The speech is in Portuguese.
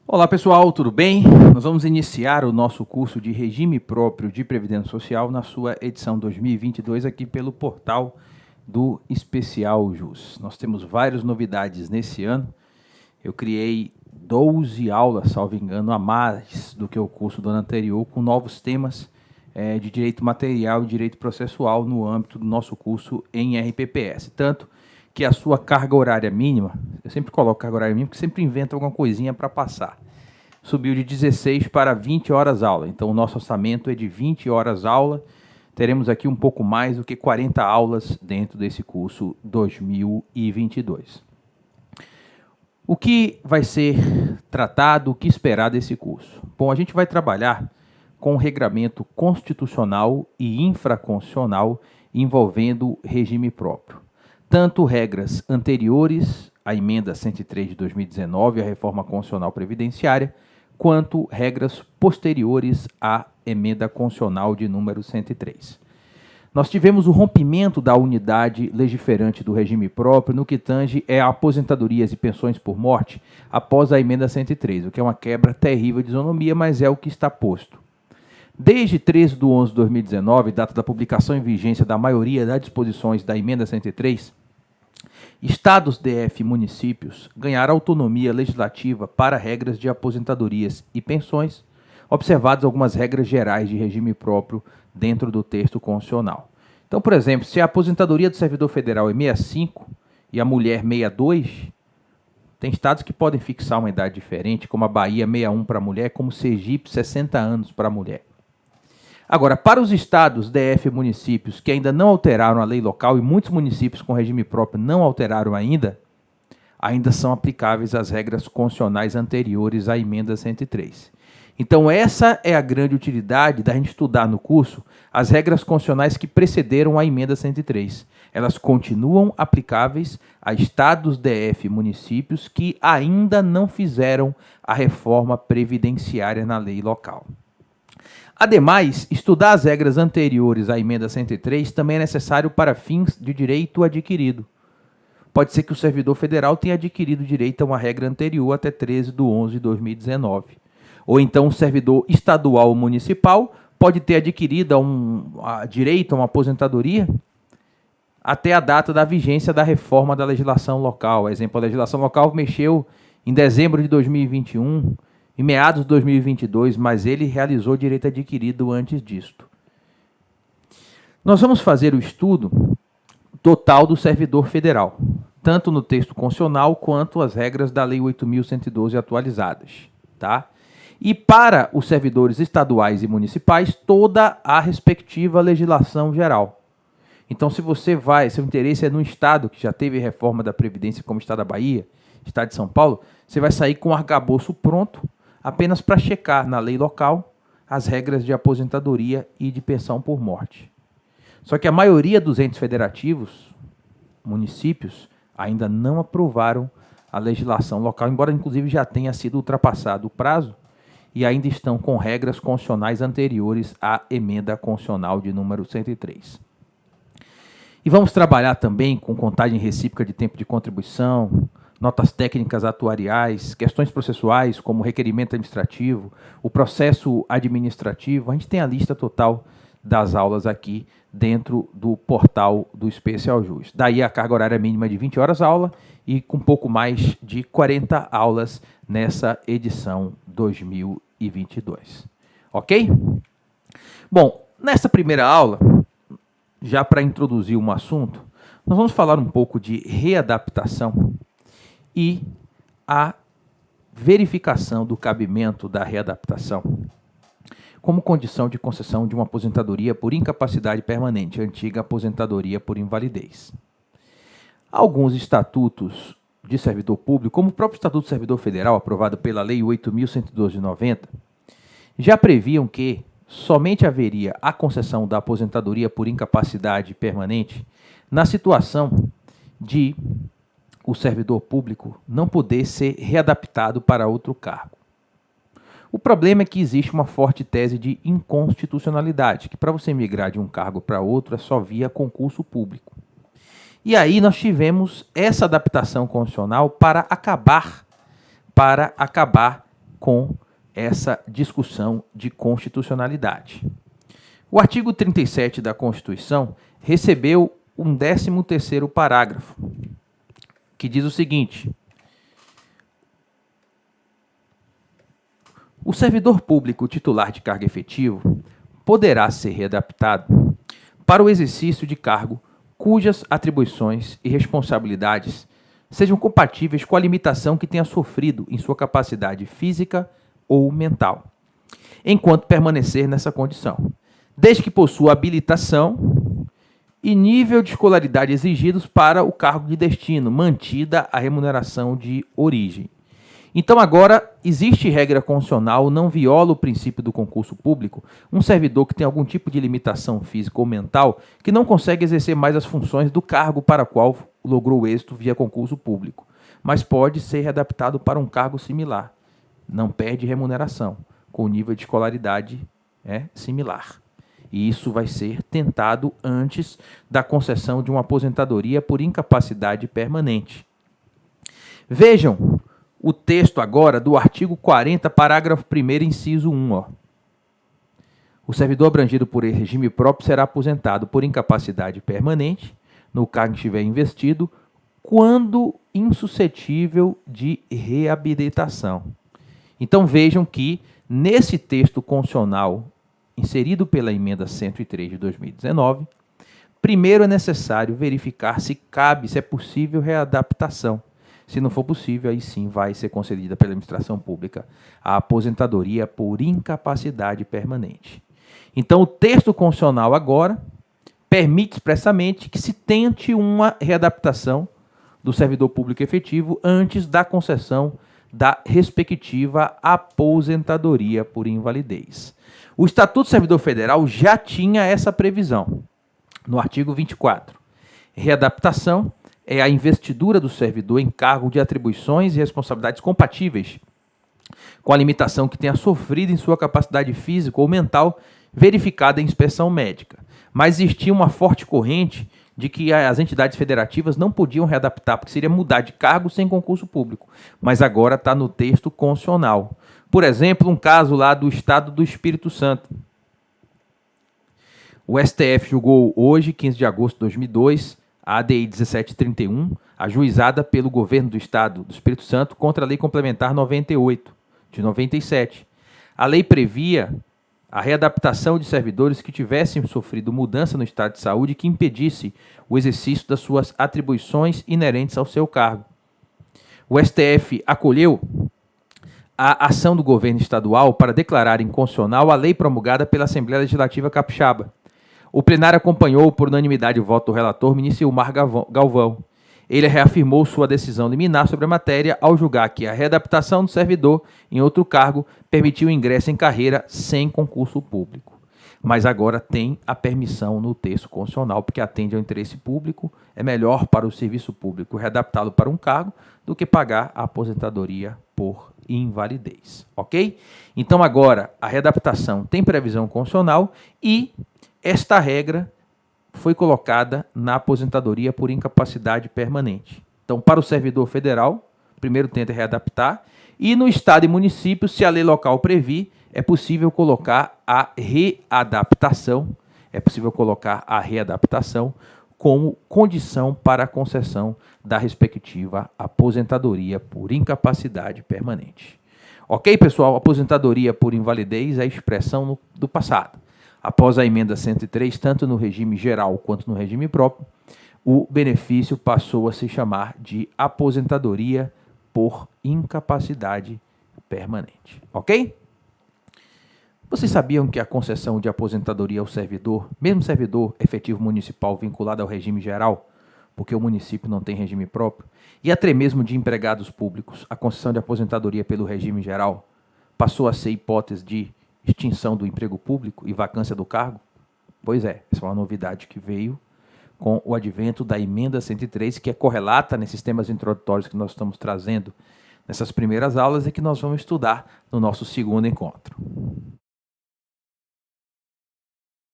Olá pessoal, tudo bem? Nós vamos iniciar o nosso curso de Regime Próprio de Previdência Social na sua edição 2022 aqui pelo portal do Especial Jus. Nós temos várias novidades nesse ano. Eu criei 12 aulas, salvo engano, a mais do que o curso do ano anterior, com novos temas de direito material e direito processual no âmbito do nosso curso em RPPS. Tanto que a sua carga horária mínima, eu sempre coloco carga horária mínima porque sempre invento alguma coisinha para passar, subiu de 16 para 20 horas aula. Então o nosso orçamento é de 20 horas aula. Teremos aqui um pouco mais do que 40 aulas dentro desse curso 2022. O que vai ser tratado, o que esperar desse curso? Bom, a gente vai trabalhar com o regramento constitucional e infraconstitucional envolvendo regime próprio. Tanto regras anteriores à emenda 103 de 2019, a reforma constitucional previdenciária, quanto regras posteriores à emenda constitucional de número 103. Nós tivemos o rompimento da unidade legiferante do regime próprio no que tange a aposentadorias e pensões por morte após a emenda 103, o que é uma quebra terrível de isonomia, mas é o que está posto. Desde 13 de 11 de 2019, data da publicação em vigência da maioria das disposições da emenda 103, estados, DF e municípios ganharam autonomia legislativa para regras de aposentadorias e pensões, observadas algumas regras gerais de regime próprio dentro do texto constitucional. Então, por exemplo, se a aposentadoria do servidor federal é 65 e a mulher 62, tem estados que podem fixar uma idade diferente, como a Bahia 61 para a mulher, como Sergipe 60 anos para a mulher. Agora, para os estados, DF e municípios que ainda não alteraram a lei local, e muitos municípios com regime próprio não alteraram ainda são aplicáveis as regras constitucionais anteriores à emenda 103. Então, essa é a grande utilidade da gente estudar no curso as regras constitucionais que precederam a emenda 103. Elas continuam aplicáveis a estados, DF e municípios que ainda não fizeram a reforma previdenciária na lei local. Ademais, estudar as regras anteriores à emenda 103 também é necessário para fins de direito adquirido. Pode ser que o servidor federal tenha adquirido direito a uma regra anterior até 13 de 11 de 2019. Ou então o servidor estadual ou municipal pode ter adquirido direito a uma aposentadoria até a data da vigência da reforma da legislação local. Exemplo, a legislação local mexeu em dezembro de 2021, em meados de 2022, mas ele realizou direito adquirido antes disto. Nós vamos fazer o estudo total do servidor federal, tanto no texto constitucional quanto as regras da Lei 8.112 atualizadas, tá? E para os servidores estaduais e municipais, toda a respectiva legislação geral. Então, se seu interesse é no estado que já teve reforma da Previdência, como o estado da Bahia, estado de São Paulo, você vai sair com o arcabouço pronto, apenas para checar na lei local as regras de aposentadoria e de pensão por morte. Só que a maioria dos entes federativos, municípios, ainda não aprovaram a legislação local, embora inclusive já tenha sido ultrapassado o prazo, e ainda estão com regras constitucionais anteriores à emenda constitucional de número 103. E vamos trabalhar também com contagem recíproca de tempo de contribuição, notas técnicas atuariais, questões processuais como requerimento administrativo, o processo administrativo. A gente tem a lista total das aulas aqui dentro do portal do Especial Jus. Daí a carga horária mínima de 20 horas aula e com pouco mais de 40 aulas nessa edição 2022. Ok? Bom, nessa primeira aula, já para introduzir um assunto, nós vamos falar um pouco de readaptação e a verificação do cabimento da readaptação como condição de concessão de uma aposentadoria por incapacidade permanente, antiga aposentadoria por invalidez. Alguns estatutos de servidor público, como o próprio Estatuto do Servidor Federal, aprovado pela Lei 8.112 de 90, já previam que somente haveria a concessão da aposentadoria por incapacidade permanente na situação de o servidor público não poder ser readaptado para outro cargo. O problema é que existe uma forte tese de inconstitucionalidade, que para você migrar de um cargo para outro é só via concurso público. E aí nós tivemos essa adaptação constitucional para acabar com essa discussão de constitucionalidade. O artigo 37 da Constituição recebeu um 13º parágrafo, que diz o seguinte: o servidor público titular de cargo efetivo poderá ser readaptado para o exercício de cargo cujas atribuições e responsabilidades sejam compatíveis com a limitação que tenha sofrido em sua capacidade física ou mental, enquanto permanecer nessa condição, desde que possua habilitação e nível de escolaridade exigidos para o cargo de destino, mantida a remuneração de origem. Então agora existe regra constitucional, não viola o princípio do concurso público, um servidor que tem algum tipo de limitação física ou mental que não consegue exercer mais as funções do cargo para o qual logrou êxito via concurso público, mas pode ser readaptado para um cargo similar. Não perde remuneração, com o nível de escolaridade similar. E isso vai ser tentado antes da concessão de uma aposentadoria por incapacidade permanente. Vejam o texto agora do artigo 40, parágrafo 1º, inciso 1. O servidor abrangido por regime próprio será aposentado por incapacidade permanente, no cargo que estiver investido, quando insuscetível de reabilitação. Então vejam que, nesse texto constitucional inserido pela emenda 103 de 2019, primeiro é necessário verificar se é possível readaptação. Se não for possível, aí sim vai ser concedida pela administração pública a aposentadoria por incapacidade permanente. Então, o texto constitucional agora permite expressamente que se tente uma readaptação do servidor público efetivo antes da concessão da respectiva aposentadoria por invalidez. O Estatuto do Servidor Federal já tinha essa previsão, no artigo 24. Readaptação é a investidura do servidor em cargo de atribuições e responsabilidades compatíveis com a limitação que tenha sofrido em sua capacidade física ou mental verificada em inspeção médica. Mas existia uma forte corrente de que as entidades federativas não podiam readaptar, porque seria mudar de cargo sem concurso público. Mas agora está no texto constitucional. Por exemplo, um caso lá do Estado do Espírito Santo. O STF julgou hoje, 15 de agosto de 2002, a ADI 1731, ajuizada pelo governo do Estado do Espírito Santo contra a Lei Complementar 98, de 97. A lei previa a readaptação de servidores que tivessem sofrido mudança no estado de saúde que impedisse o exercício das suas atribuições inerentes ao seu cargo. O STF acolheu a ação do governo estadual para declarar inconstitucional a lei promulgada pela Assembleia Legislativa Capixaba. O plenário acompanhou por unanimidade o voto do relator, ministro Ilmar Galvão. Ele reafirmou sua decisão liminar sobre a matéria ao julgar que a readaptação do servidor em outro cargo permitiu o ingresso em carreira sem concurso público. Mas agora tem a permissão no texto constitucional, porque atende ao interesse público, é melhor para o serviço público readaptá-lo para um cargo do que pagar a aposentadoria por invalidez, ok? Então agora a readaptação tem previsão constitucional e esta regra foi colocada na aposentadoria por incapacidade permanente. Então, para o servidor federal, primeiro tenta readaptar, e no estado e município, se a lei local previr, é possível colocar a readaptação, como condição para a concessão da respectiva aposentadoria por incapacidade permanente. Ok, pessoal? Aposentadoria por invalidez é a expressão do passado. Após a emenda 103, tanto no regime geral quanto no regime próprio, o benefício passou a se chamar de aposentadoria por incapacidade permanente. Ok? Vocês sabiam que a concessão de aposentadoria ao servidor, mesmo servidor efetivo municipal vinculado ao regime geral, porque o município não tem regime próprio, e até mesmo de empregados públicos, a concessão de aposentadoria pelo regime geral passou a ser hipótese de extinção do emprego público e vacância do cargo? Pois é, essa é uma novidade que veio com o advento da emenda 103, que é correlata nesses temas introdutórios que nós estamos trazendo nessas primeiras aulas e que nós vamos estudar no nosso segundo encontro.